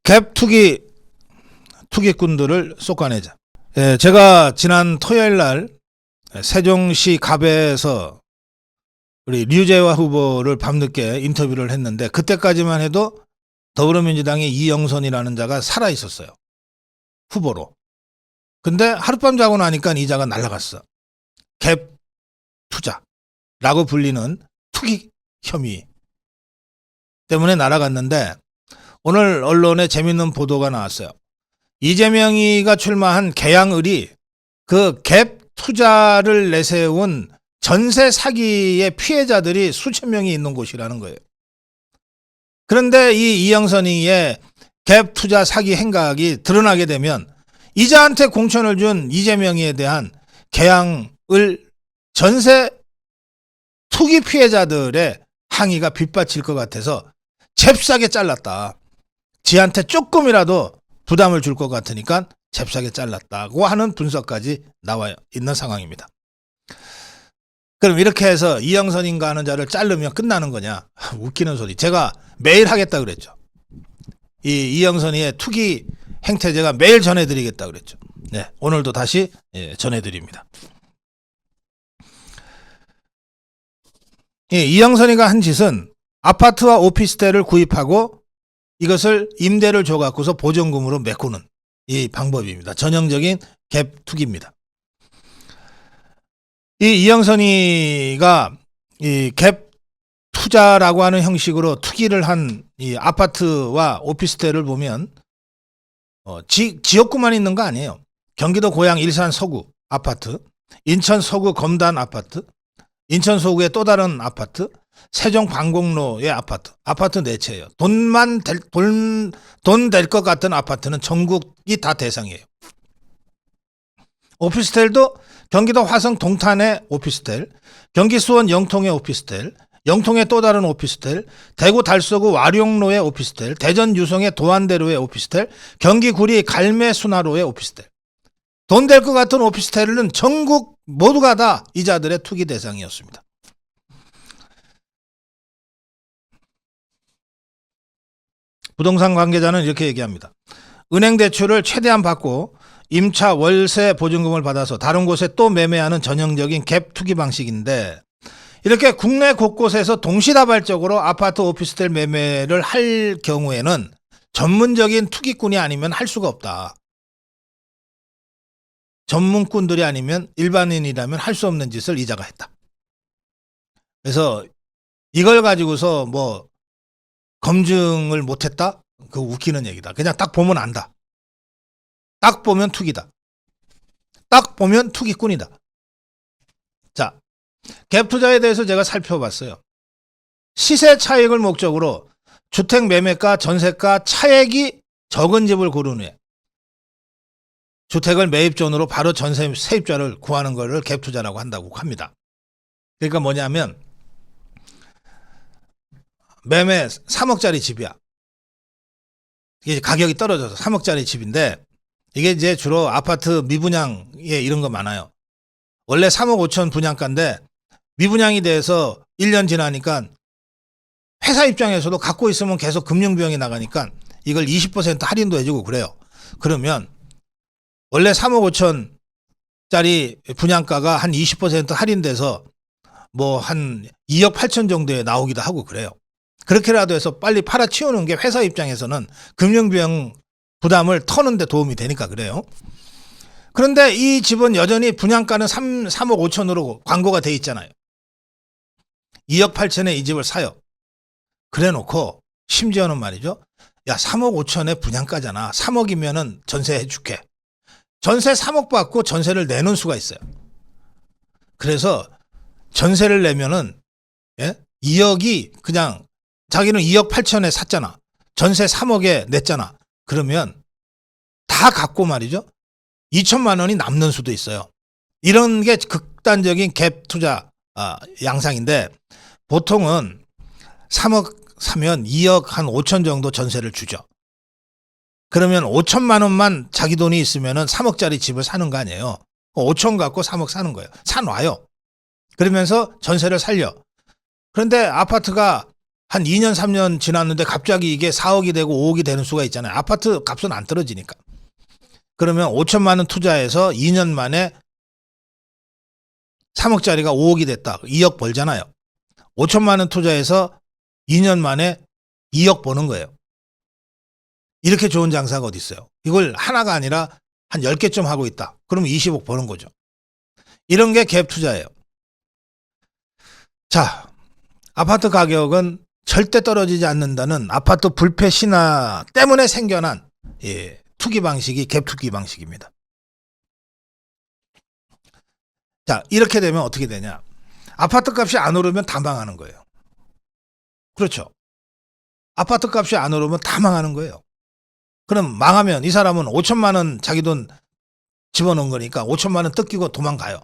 갭 투기꾼들을 쏟아내자. 예, 제가 지난 토요일 날 세종시 갑에서 우리 류재화 후보를 밤늦게 인터뷰를 했는데, 그때까지만 해도 더불어민주당의 이영선이라는 자가 살아 있었어요, 후보로. 근데 하룻밤 자고 나니까 이 자가 날아갔어. 갭 투자라고 불리는 투기 혐의 때문에 날아갔는데, 오늘 언론에 재밌는 보도가 나왔어요. 이재명이가 출마한 계양을이 그 갭 투자를 내세운 전세 사기의 피해자들이 수천 명이 있는 곳이라는 거예요. 그런데 이 이영선이의 갭 투자 사기 행각이 드러나게 되면 이자한테 공천을 준 이재명이에 대한 계양을 전세 투기 피해자들의 항의가 빗받칠 것 같아서 잽싸게 잘랐다. 지한테 조금이라도 부담을 줄 것 같으니까 잽싸게 잘랐다고 하는 분석까지 나와 있는 상황입니다. 그럼 이렇게 해서 이영선인가 하는 자를 자르면 끝나는 거냐? 웃기는 소리. 제가 매일 하겠다 그랬죠. 이영선이의 투기 행태 제가 매일 전해드리겠다 그랬죠. 네, 오늘도 다시 전해드립니다. 이영선이가 한 짓은 아파트와 오피스텔을 구입하고 이것을 임대를 줘갖고서 보전금으로 메꾸는 이 방법입니다. 전형적인 갭 투기입니다. 이 이영선이가 이 갭 투자라고 하는 형식으로 투기를 한 이 아파트와 오피스텔을 보면 지역구만 있는 거 아니에요. 경기도 고양 일산 서구 아파트, 인천 서구 검단 아파트, 인천 서구의 또 다른 아파트, 세종 방곡로의 아파트 네 채예요. 돈 될 것 같은 아파트는 전국이 다 대상이에요. 오피스텔도 경기도 화성 동탄의 오피스텔, 경기 수원 영통의 오피스텔, 영통의 또 다른 오피스텔, 대구 달서구 와룡로의 오피스텔, 대전 유성의 도안대로의 오피스텔, 경기 구리 갈매 순화로의 오피스텔. 돈 될 것 같은 오피스텔은 전국 모두가 다 이자들의 투기 대상이었습니다. 부동산 관계자는 이렇게 얘기합니다. 은행 대출을 최대한 받고 임차 월세 보증금을 받아서 다른 곳에 또 매매하는 전형적인 갭 투기 방식인데, 이렇게 국내 곳곳에서 동시다발적으로 아파트 오피스텔 매매를 할 경우에는 전문적인 투기꾼이 아니면 할 수가 없다. 전문꾼들이 아니면 일반인이라면 할 수 없는 짓을 이자가 했다. 그래서 이걸 가지고서 뭐 검증을 못했다? 그거 웃기는 얘기다. 그냥 딱 보면 안다. 딱 보면 투기다. 딱 보면 투기꾼이다. 자, 갭 투자에 대해서 제가 살펴봤어요. 시세 차익을 목적으로 주택 매매가, 전세가 차액이 적은 집을 고른 후에 주택을 매입존으로 바로 전세 세입자를 구하는 것을 갭 투자라고 한다고 합니다. 그러니까 뭐냐면, 매매 3억짜리 집이야. 이게 가격이 떨어져서 3억짜리 집인데, 이게 이제 주로 아파트 미분양에 이런 거 많아요. 원래 3억 5천 분양가인데 미분양이 돼서 1년 지나니까 회사 입장에서도 갖고 있으면 계속 금융비용이 나가니까 이걸 20% 할인도 해주고 그래요. 그러면 원래 3억 5천짜리 분양가가 한 20% 할인돼서 뭐 한 2억 8천 정도에 나오기도 하고 그래요. 그렇게라도 해서 빨리 팔아치우는 게 회사 입장에서는 금융비용 부담을 터는 데 도움이 되니까 그래요. 그런데 이 집은 여전히 분양가는 3억 5천으로 광고가 돼 있잖아요. 2억 8천에 이 집을 사요. 그래 놓고 심지어는 말이죠. 야, 3억 5천에 분양가잖아. 3억이면은 전세 해줄게. 전세 3억 받고 전세를 내는 수가 있어요. 그래서 전세를 내면은 2억이 그냥 자기는 2억 8천에 샀잖아. 전세 3억에 냈잖아. 그러면 다 갖고 말이죠. 2천만 원이 남는 수도 있어요. 이런 게 극단적인 갭 투자 양상인데, 보통은 3억 사면 2억 한 5천 정도 전세를 주죠. 그러면 5천만 원만 자기 돈이 있으면은 3억짜리 집을 사는 거 아니에요. 5천 갖고 3억 사는 거예요. 사놔요. 그러면서 전세를 살려. 그런데 아파트가 한 2년, 3년 지났는데 갑자기 이게 4억이 되고 5억이 되는 수가 있잖아요. 아파트 값은 안 떨어지니까. 그러면 5천만 원 투자해서 2년 만에 3억짜리가 5억이 됐다. 2억 벌잖아요. 5천만 원 투자해서 2년 만에 2억 버는 거예요. 이렇게 좋은 장사가 어디 있어요. 이걸 하나가 아니라 한 10개쯤 하고 있다. 그러면 20억 버는 거죠. 이런 게 갭 투자예요. 자, 아파트 가격은 절대 떨어지지 않는다는 아파트 불패 신화 때문에 생겨난 투기 방식이 갭 투기 방식입니다. 자, 이렇게 되면 어떻게 되냐. 아파트 값이 안 오르면 다 망하는 거예요. 그렇죠. 아파트 값이 안 오르면 다 망하는 거예요. 그럼 망하면 이 사람은 5천만 원 자기 돈 집어넣은 거니까 5천만 원 뜯기고 도망가요.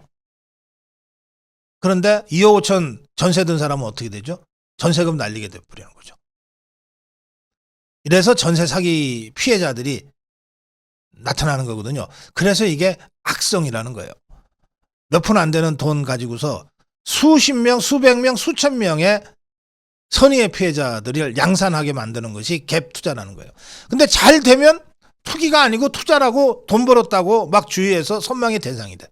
그런데 2억 5천 전세 든 사람은 어떻게 되죠? 전세금 날리게 돼버리는 거죠. 이래서 전세 사기 피해자들이 나타나는 거거든요. 그래서 이게 악성이라는 거예요. 몇 푼 안 되는 돈 가지고서 수십 명, 수백 명, 수천 명의 선의의 피해자들을 양산하게 만드는 것이 갭 투자라는 거예요. 근데 잘 되면 투기가 아니고 투자라고 돈 벌었다고 막 주위에서 선망의 대상이 돼.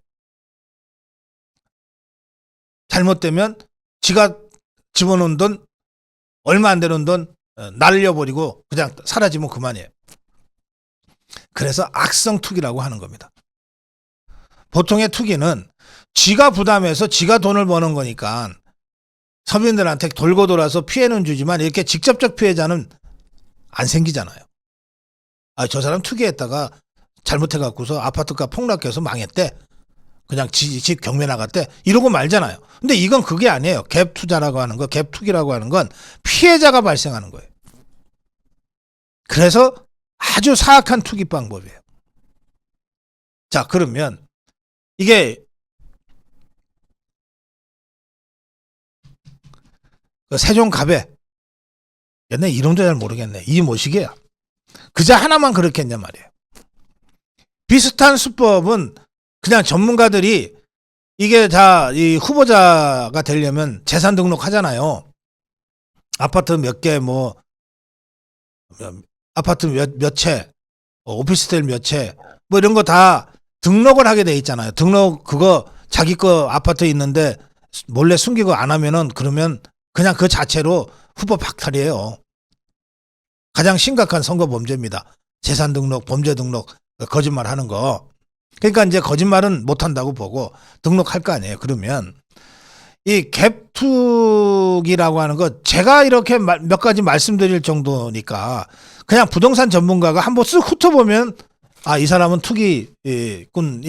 잘못되면 지가 집어넣은 돈 얼마 안 되는 돈 날려버리고 그냥 사라지면 그만이에요. 그래서 악성 투기라고 하는 겁니다. 보통의 투기는 지가 부담해서 지가 돈을 버는 거니까 서민들한테 돌고 돌아서 피해는 주지만 이렇게 직접적 피해자는 안 생기잖아요. 아, 저 사람 투기했다가 잘못해갖고서 아파트값 폭락해서 망했대. 그냥 집 경매 나갔대. 이러고 말잖아요. 근데 이건 그게 아니에요. 갭 투자라고 하는 거, 갭 투기라고 하는 건 피해자가 발생하는 거예요. 그래서 아주 사악한 투기 방법이에요. 자, 그러면 이게 세종갑에 옛날에 이름도 잘 모르겠네. 이모식이야. 그자 하나만 그렇게 했냔 말이에요. 비슷한 수법은 그냥 전문가들이 이게 다 이 후보자가 되려면 재산 등록 하잖아요. 아파트 몇 개, 뭐, 아파트 몇 채, 오피스텔 몇 채, 뭐 이런 거 다 등록을 하게 돼 있잖아요. 등록 그거 자기 거 아파트에 있는데 몰래 숨기고 안 하면은 그러면 그냥 그 자체로 후보 박탈이에요. 가장 심각한 선거 범죄입니다. 재산 등록, 범죄 등록, 거짓말 하는 거. 그러니까 이제 거짓말은 못 한다고 보고 등록할 거 아니에요. 그러면 이 갭투기라고 하는 거 제가 이렇게 몇 가지 말씀드릴 정도니까 그냥 부동산 전문가가 한번 쓱 훑어보면 아, 이 사람은 투기꾼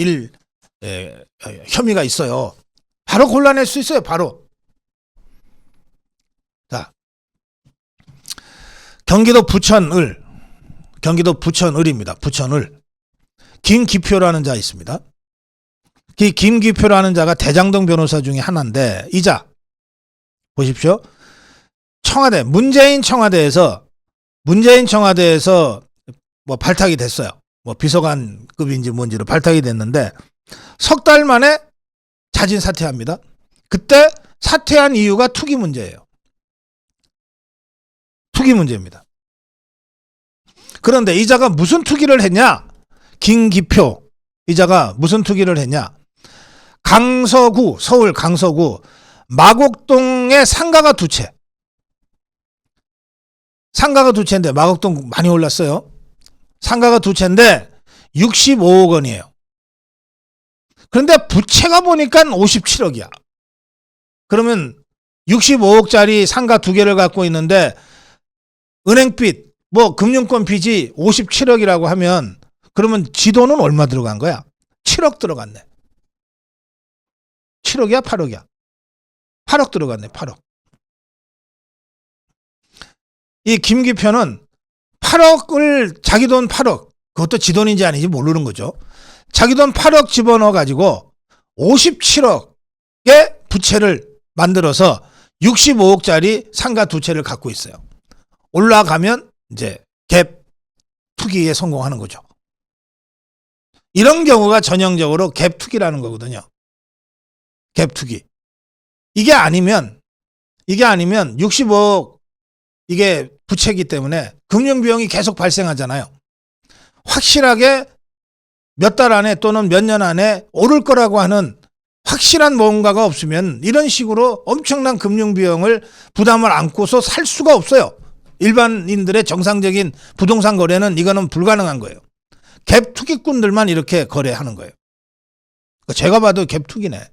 혐의가 있어요. 바로 골라낼 수 있어요. 바로. 자, 경기도 부천을입니다. 부천을. 김기표라는 자 있습니다. 이 김기표라는 자가 대장동 변호사 중에 하나인데 이 자 보십시오. 청와대 문재인 청와대에서 뭐 발탁이 됐어요. 뭐 비서관급인지 뭔지로 발탁이 됐는데 석 달 만에 자진 사퇴합니다. 그때 사퇴한 이유가 투기 문제예요. 투기 문제입니다. 그런데 이 자가 무슨 투기를 했냐? 김기표 이 자가 무슨 투기를 했냐? 강서구, 서울 강서구 마곡동에 상가가 두 채. 상가가 두 채인데 마곡동 많이 올랐어요. 상가가 두 채인데 65억 원이에요. 그런데 부채가 보니까 57억이야. 그러면 65억짜리 상가 두 개를 갖고 있는데 은행빚, 뭐 금융권 빚이 57억이라고 하면 그러면 지 돈은 얼마 들어간 거야? 7억 들어갔네. 7억이야? 8억이야? 8억 들어갔네. 8억. 이 김기표는 8억을 자기 돈 8억 그것도 지 돈인지 아닌지 모르는 거죠. 자기 돈 8억 집어넣어 가지고 57억의 부채를 만들어서 65억짜리 상가 두 채를 갖고 있어요. 올라가면 이제 갭 투기에 성공하는 거죠. 이런 경우가 전형적으로 갭 투기라는 거거든요. 갭 투기. 이게 아니면 65억 이게 부채이기 때문에 금융비용이 계속 발생하잖아요. 확실하게 몇 달 안에 또는 몇 년 안에 오를 거라고 하는 확실한 뭔가가 없으면 이런 식으로 엄청난 금융비용을 부담을 안고서 살 수가 없어요. 일반인들의 정상적인 부동산 거래는 이거는 불가능한 거예요. 갭 투기꾼들만 이렇게 거래하는 거예요. 제가 봐도 갭 투기네.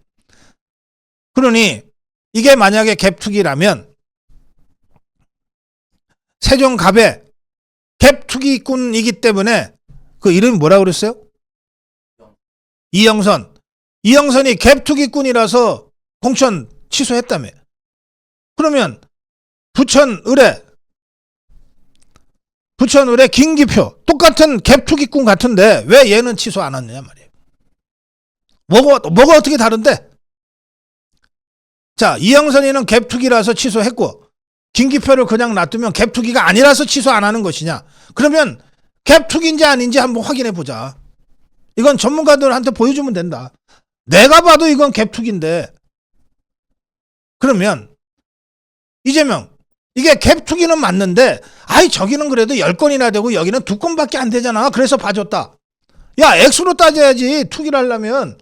그러니 이게 만약에 갭 투기라면 세종갑에 갭 투기꾼이기 때문에 그 이름이 뭐라고 그랬어요? 이영선. 이영선이 갭 투기꾼이라서 공천 취소했다며. 그러면 부천 의뢰 김기표 똑같은 갭 투기꾼 같은데 왜 얘는 취소 안 했느냐 말이에요. 뭐가 어떻게 다른데? 자, 이영선이는 갭 투기라서 취소했고 김기표를 그냥 놔두면 갭 투기가 아니라서 취소 안 하는 것이냐? 그러면 갭 투기인지 아닌지 한번 확인해 보자. 이건 전문가들한테 보여주면 된다. 내가 봐도 이건 갭 투기인데. 그러면 이재명 이게 갭 투기는 맞는데 아이 저기는 그래도 10건이나 되고 여기는 2건밖에 안 되잖아. 그래서 봐줬다. 야, 액수로 따져야지. 투기를 하려면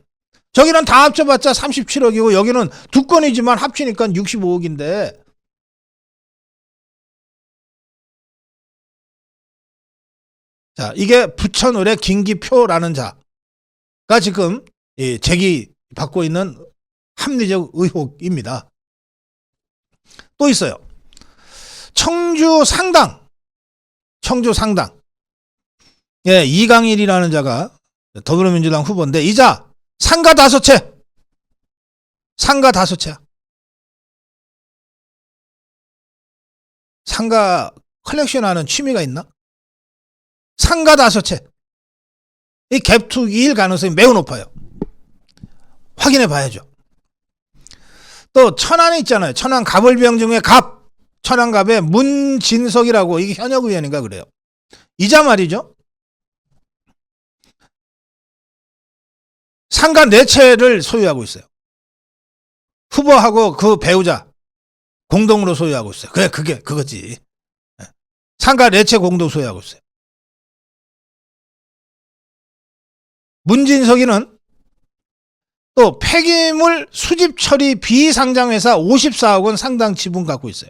저기는 다 합쳐봤자 37억이고 여기는 2건이지만 합치니까 65억인데 자, 이게 부천을의 김기표라는 자가 지금 제기받고 있는 합리적 의혹입니다. 또 있어요. 청주 상당. 예, 이강일이라는 자가 더불어민주당 후보인데 이 자 상가 5채. 상가 컬렉션하는 취미가 있나? 상가 5채. 이 갭 투기일 가능성이 매우 높아요. 확인해 봐야죠. 또 천안에 있잖아요. 천안 갑을병 중에 천안갑의 문진석이라고 이게 현역 의원인가 그래요. 이자 말이죠. 상가 4채를 소유하고 있어요. 후보하고 그 배우자 공동으로 소유하고 있어요. 그래, 그거지. 상가 4채 공동 소유하고 있어요. 문진석이는 또 폐기물 수집 처리 비상장회사 54억 원 상당 지분 갖고 있어요.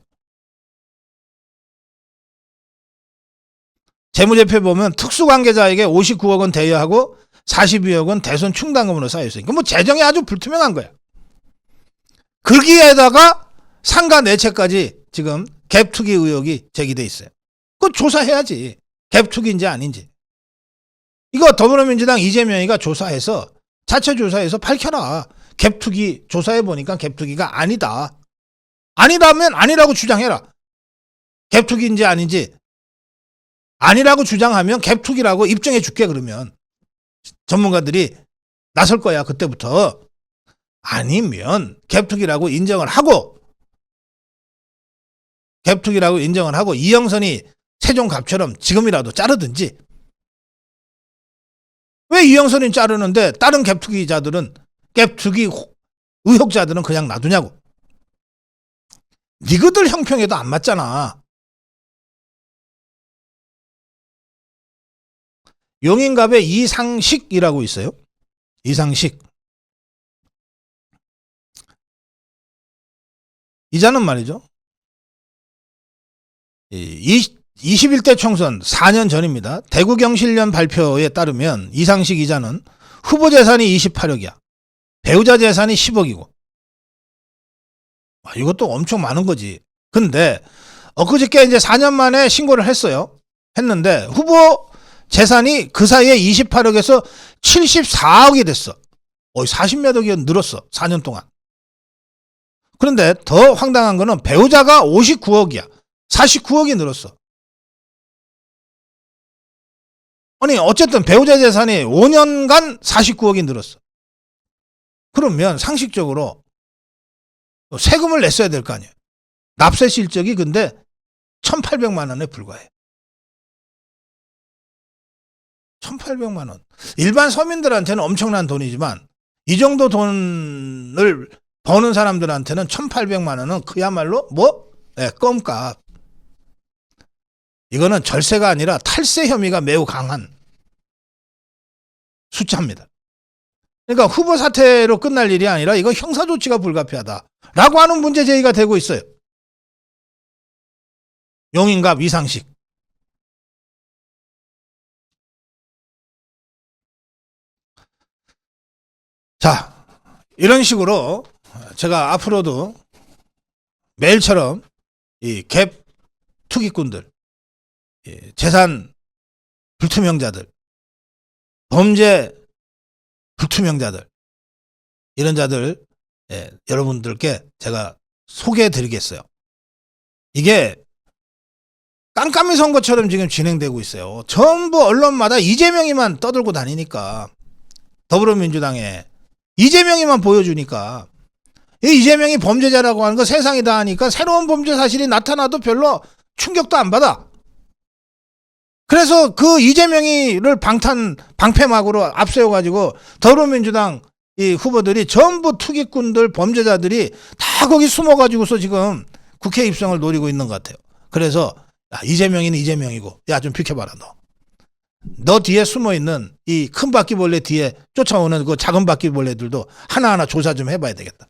재무제표 보면 특수관계자에게 59억 원 대여하고 42억 원 대손 충당금으로 쌓여있으니까 뭐 재정이 아주 불투명한 거야. 거기에다가 상가 4채까지 지금 갭 투기 의혹이 제기돼 있어요. 그거 조사해야지. 갭 투기인지 아닌지. 이거 더불어민주당 이재명이가 조사해서 자체 조사해서 밝혀라. 갭 투기 조사해 보니까 갭 투기가 아니다. 아니다면 아니라고 주장해라. 갭 투기인지 아닌지. 아니라고 주장하면 갭 투기라고 입증해 줄게. 그러면 전문가들이 나설 거야. 그때부터. 아니면 갭 투기라고 인정을 하고 이영선이 세종갑처럼 지금이라도 자르든지. 왜 이영선이 자르는데 다른 갭 투기자들은 갭 투기 의혹자들은 그냥 놔두냐고. 니그들 형평에도 안 맞잖아. 용인갑에 이상식이라고 있어요. 이상식. 이자는 말이죠. 21대 총선 4년 전입니다. 대구경실련 발표에 따르면 이상식 이자는 후보 재산이 28억이야. 배우자 재산이 10억이고. 이것도 엄청 많은 거지. 근데 엊그저께 이제 4년 만에 신고를 했는데 후보 재산이 그 사이에 28억에서 74억이 됐어. 40몇 억이 늘었어. 4년 동안. 그런데 더 황당한 거는 배우자가 59억이야. 49억이 늘었어. 아니 어쨌든 배우자 재산이 5년간 49억이 늘었어. 그러면 상식적으로 세금을 냈어야 될 거 아니에요. 납세 실적이 근데 1,800만 원에 불과해. 1,800만 원. 일반 서민들한테는 엄청난 돈이지만 이 정도 돈을 버는 사람들한테는 1,800만 원은 그야말로 껌값. 이거는 절세가 아니라 탈세 혐의가 매우 강한 숫자입니다. 그러니까 후보 사퇴로 끝날 일이 아니라 이거 형사조치가 불가피하다라고 하는 문제 제기가 되고 있어요. 용인갑 이상식. 자, 이런 식으로 제가 앞으로도 매일처럼 이 갭 투기꾼들, 재산 불투명자들, 범죄 불투명자들, 이런 자들 여러분들께 제가 소개해 드리겠어요. 이게 깜깜이 선거처럼 지금 진행되고 있어요. 전부 언론마다 이재명이만 떠들고 다니니까, 더불어민주당에 이재명이만 보여주니까, 이 이재명이 범죄자라고 하는 거 세상이 다 하니까 새로운 범죄 사실이 나타나도 별로 충격도 안 받아. 그래서 그 이재명이를 방패막으로 앞세워가지고 더불어민주당 이 후보들이 전부 투기꾼들, 범죄자들이 다 거기 숨어가지고서 지금 국회 입성을 노리고 있는 것 같아요. 그래서 이재명이는 이재명이고, 야, 좀 비켜봐라, 너 뒤에 숨어있는 이 큰 바퀴벌레 뒤에 쫓아오는 그 작은 바퀴벌레들도 하나하나 조사 좀 해봐야 되겠다.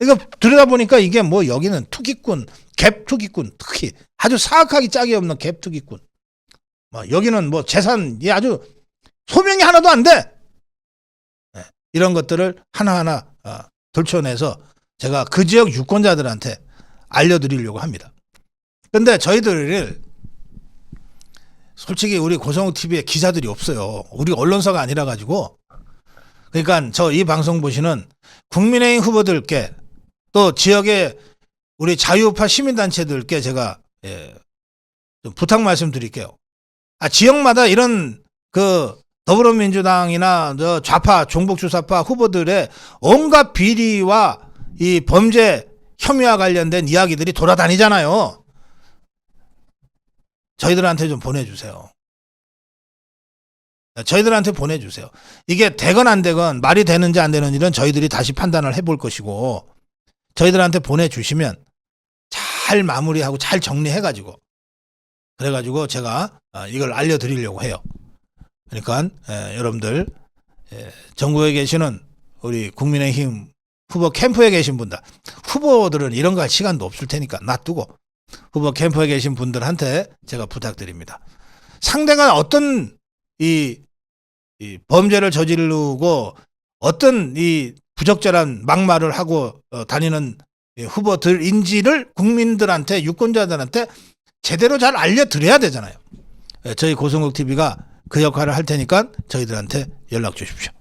이거 들여다보니까 이게 뭐 여기는 투기꾼, 갭 투기꾼, 특히 아주 사악하기 짝이 없는 갭 투기꾼. 여기는 뭐 재산이 아주 소명이 하나도 안 돼. 이런 것들을 하나하나 들춰내서 제가 그 지역 유권자들한테 알려드리려고 합니다. 근데 저희들을 솔직히 우리 고성욱 TV에 기자들이 없어요. 우리 언론사가 아니라 가지고. 그러니까 저 이 방송 보시는 국민의힘 후보들께 또 지역의 우리 자유우파 시민단체들께 제가 좀 부탁 말씀드릴게요. 지역마다 이런 그 더불어민주당이나 저 좌파 종북주사파 후보들의 온갖 비리와 이 범죄 혐의와 관련된 이야기들이 돌아다니잖아요. 저희들한테 좀 보내주세요. 저희들한테 보내주세요. 이게 되건 안 되건 말이 되는지 안 되는 일은 저희들이 다시 판단을 해볼 것이고, 저희들한테 보내주시면 잘 마무리하고 잘 정리해가지고, 그래가지고 제가 이걸 알려드리려고 해요. 그러니까 여러분들 전국에 계시는 우리 국민의힘 후보 캠프에 계신 분들, 후보들은 이런 거 할 시간도 없을 테니까 놔두고 후보 캠프에 계신 분들한테 제가 부탁드립니다. 상대가 어떤 이 범죄를 저지르고 어떤 이 부적절한 막말을 하고 다니는 후보들인지를 국민들한테, 유권자들한테 제대로 잘 알려드려야 되잖아요. 저희 고성국 TV가 그 역할을 할 테니까 저희들한테 연락 주십시오.